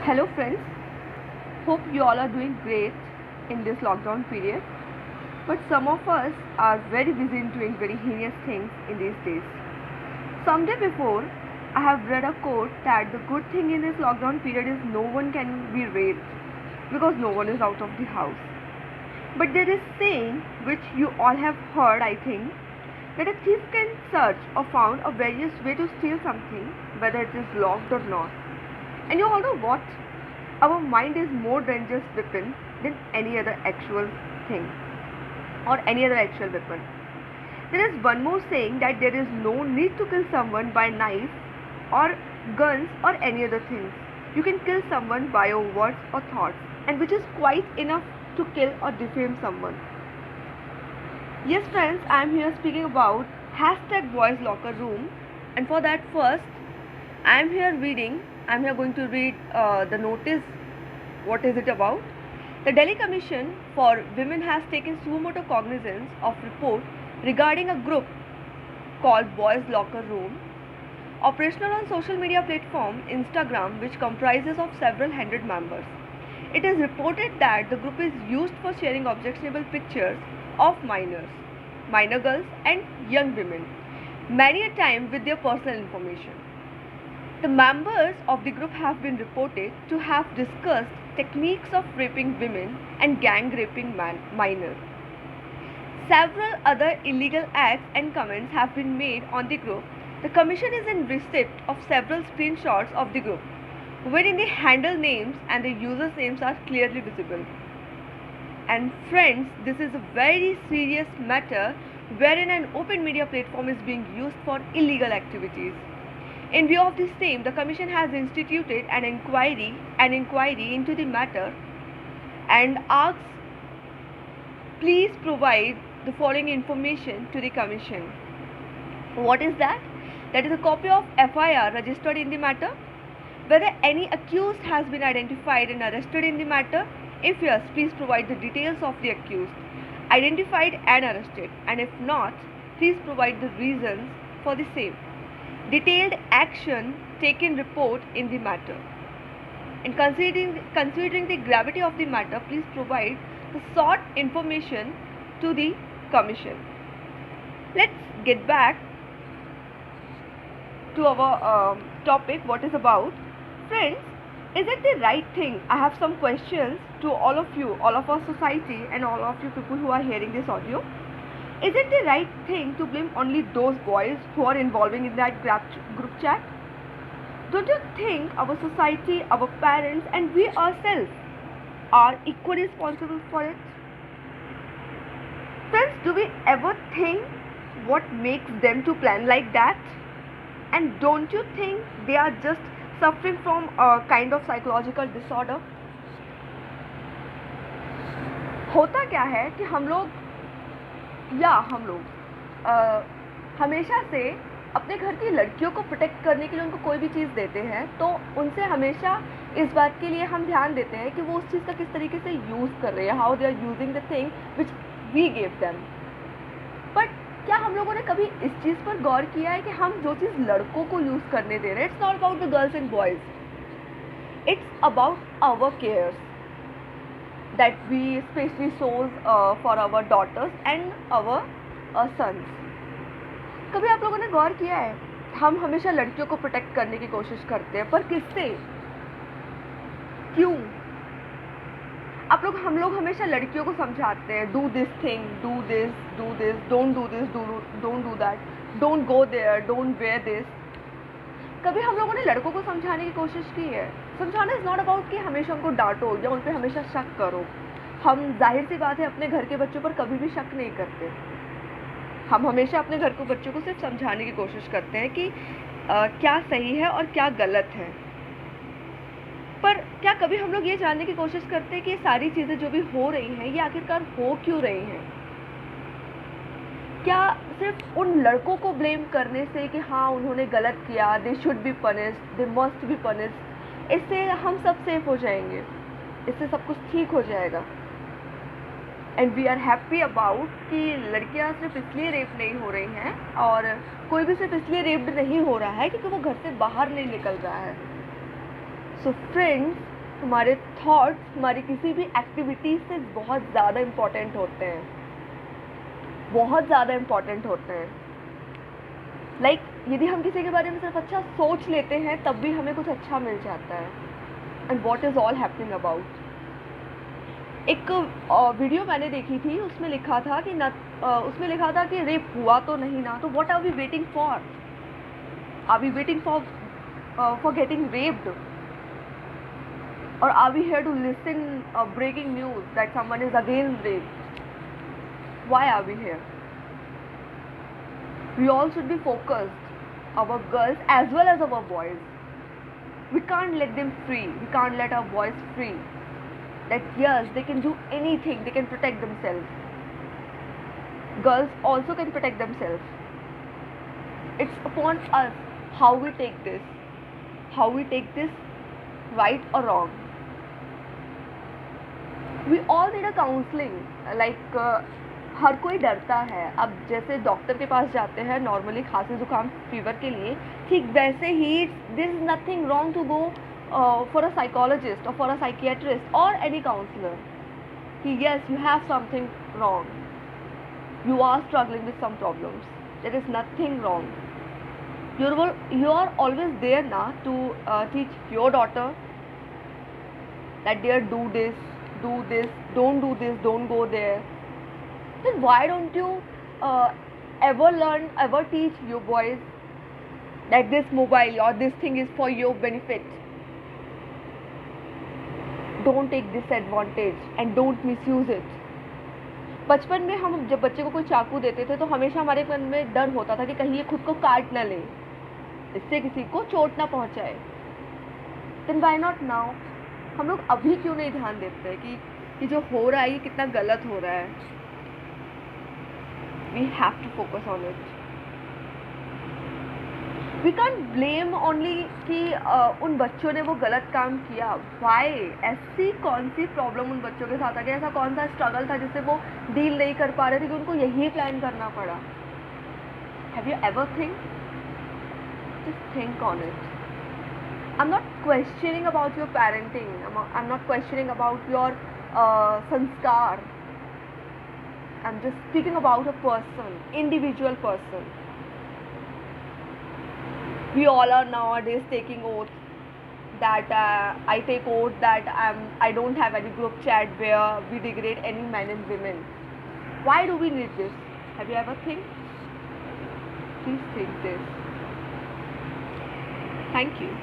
Hello friends, hope you all are doing great in this lockdown period. But some of us are very busy in doing very heinous things in these days. Someday before, I have read a quote that the good thing in this lockdown period is no one can be raped because no one is out of the house. But there is saying which you all have heard, I think, that a thief can search or found a various way to steal something, whether it is locked or not. And you all know what? Our mind is more dangerous weapon than any other actual thing or any other actual weapon. There is one more saying that there is no need to kill someone by knife or guns or any other things. You can kill someone by your words or thoughts, and which is quite enough to kill or defame someone. Yes, friends, I am here speaking about hashtag boys locker room, and for that first, I am here going to read the notice. What is it about? The Delhi Commission for Women has taken suo motu cognizance of report regarding a group called Boys Locker Room, operational on social media platform Instagram, which comprises of several hundred members. It is reported that the group is used for sharing objectionable pictures of minors, minor girls and young women, many a time with their personal information. The members of the group have been reported to have discussed techniques of raping women and gang raping minors. Several other illegal acts and comments have been made on the group. The commission is in receipt of several screenshots of the group, wherein the handle names and the users' names are clearly visible. And friends, this is a very serious matter wherein an open media platform is being used for illegal activities. In view of the same, the Commission has instituted an inquiry into the matter and asks, please provide the following information to the Commission. What is that? That is a copy of FIR registered in the matter, whether any accused has been identified and arrested in the matter. If yes, please provide the details of the accused, identified and arrested, and if not, please provide the reasons for the same. Detailed action taken report in the matter. And considering the gravity of the matter, please provide the sought information to the Commission. Let's get back to our topic, what is about. Friends, is it the right thing? I have some questions to all of you, all of our society and all of you people who are hearing this audio. Is it the right thing to blame only those boys who are involving in that group chat? Don't you think our society, our parents and we ourselves are equally responsible for it? Friends, do we ever think what makes them to plan like that? And don't you think they are just suffering from a kind of psychological disorder? होता क्या है कि हम लोग हमेशा से अपने घर की लड़कियों को प्रोटेक्ट करने के लिए उनको कोई भी चीज़ देते हैं तो उनसे हमेशा इस बात के लिए हम ध्यान देते हैं कि वो उस चीज़ का किस तरीके से यूज़ कर रहे हैं, how they are using the thing which we give them. But क्या हम लोगों ने कभी इस चीज़ पर गौर किया है कि हम जो चीज़ लड़कों को यूज़ करने दे रहे हैं, it's not about the girls and boys, it's about our cares that we especially shows for our daughters and our sons. कभी आप लोगों ने गौर किया है, हम हमेशा लड़कियों को प्रोटेक्ट करने की कोशिश करते हैं, पर किससे, क्यों? हम लोग हमेशा लड़कियों को समझाते हैं, do this thing, do this, don't do this, don't do that, don't go there, don't wear this. कभी हम लोगों ने लड़कों को समझाने की कोशिश की है? समझाना इज़ नॉट अबाउट कि हमेशा उनको डांटो या उन पर हमेशा शक करो. हम जाहिर सी बात है अपने घर के बच्चों पर कभी भी शक नहीं करते. हम हमेशा अपने घर के बच्चों को सिर्फ समझाने की कोशिश करते हैं कि क्या सही है और क्या गलत है. पर क्या कभी हम लोग ये जानने की कोशिश करते हैं कि ये सारी चीज़ें जो भी हो रही हैं ये आखिरकार हो क्यों रही हैं? क्या सिर्फ उन लड़कों को ब्लेम करने से कि हाँ उन्होंने गलत किया, they should be punished, they must be punished, इससे हम सब सेफ हो जाएंगे, इससे सब कुछ ठीक हो जाएगा? And we are happy about कि लड़कियां सिर्फ इसलिए रेप नहीं हो रही हैं और कोई भी सिर्फ इसलिए रेप्ड नहीं हो रहा है क्योंकि वो घर से बाहर नहीं निकल रहा है. सो फ्रेंड्स, हमारे थॉट्स हमारी किसी भी एक्टिविटीज से बहुत ज़्यादा इम्पोर्टेंट होते हैं, बहुत ज़्यादा इम्पोर्टेंट होते हैं। यदि हम किसी के बारे में सिर्फ अच्छा सोच लेते हैं तब भी हमें कुछ अच्छा मिल जाता है। And what is all happening about. एक वीडियो मैंने देखी थी, उसमें लिखा था कि उसमें लिखा था कि रेप हुआ तो नहीं ना, तो what are we waiting for? Are we waiting for getting raped? और are we here to listen breaking news that someone is again rape? Why are we here? We all should be focused, our girls as well as our boys. We can't let them free. We can't let our boys free. That yes, they can do anything. They can protect themselves. Girls also can protect themselves. It's upon us how we take this. How we take this, right or wrong. We all need a counseling. हर कोई डरता है। अब जैसे doctor के पास जाते हैं normally खांसी जुकाम फीवर के लिए, ठीक वैसे ही this is nothing wrong to go for a psychologist और फॉर अ साइकियाट्रिस्ट और एनी काउंसलर कि yes you have something wrong, you are struggling with some problems. There is nothing wrong. You are always there now to teach your daughter that dear do this, don't do this, don't go there. Then why don't you ever teach your boys that this mobile or this thing is for your benefit? Don't take disadvantage and don't misuse it. बचपन में हम जब बच्चे को कोई चाकू देते थे तो हमेशा हमारे मन में डर होता था कि कहीं ये खुद को काट ना ले, इससे किसी को चोट ना पहुंचाए। Then why not now? हम लोग अभी क्यों नहीं ध्यान देते कि जो हो रहा है ये कितना गलत हो रहा है? We have to focus on it. We can't blame only कि उन बच्चों ने वो गलत काम किया। Why? ऐसी कौन सी प्रॉब्लम उन बच्चों के साथ आ गया? ऐसा कौन सा स्ट्रगल था जिससे वो डील नहीं कर पा रहे थे कि उनको यही प्लान करना पड़ा? Have you ever think? Just think on it. I'm not questioning about your parenting. I'm not questioning about your sanskar. I'm just speaking about a person, individual person. We all are nowadays taking oath that I take oath that I don't have any group chat where we degrade any men and women. Why do we need this? Have you ever think? Please think this. Thank you.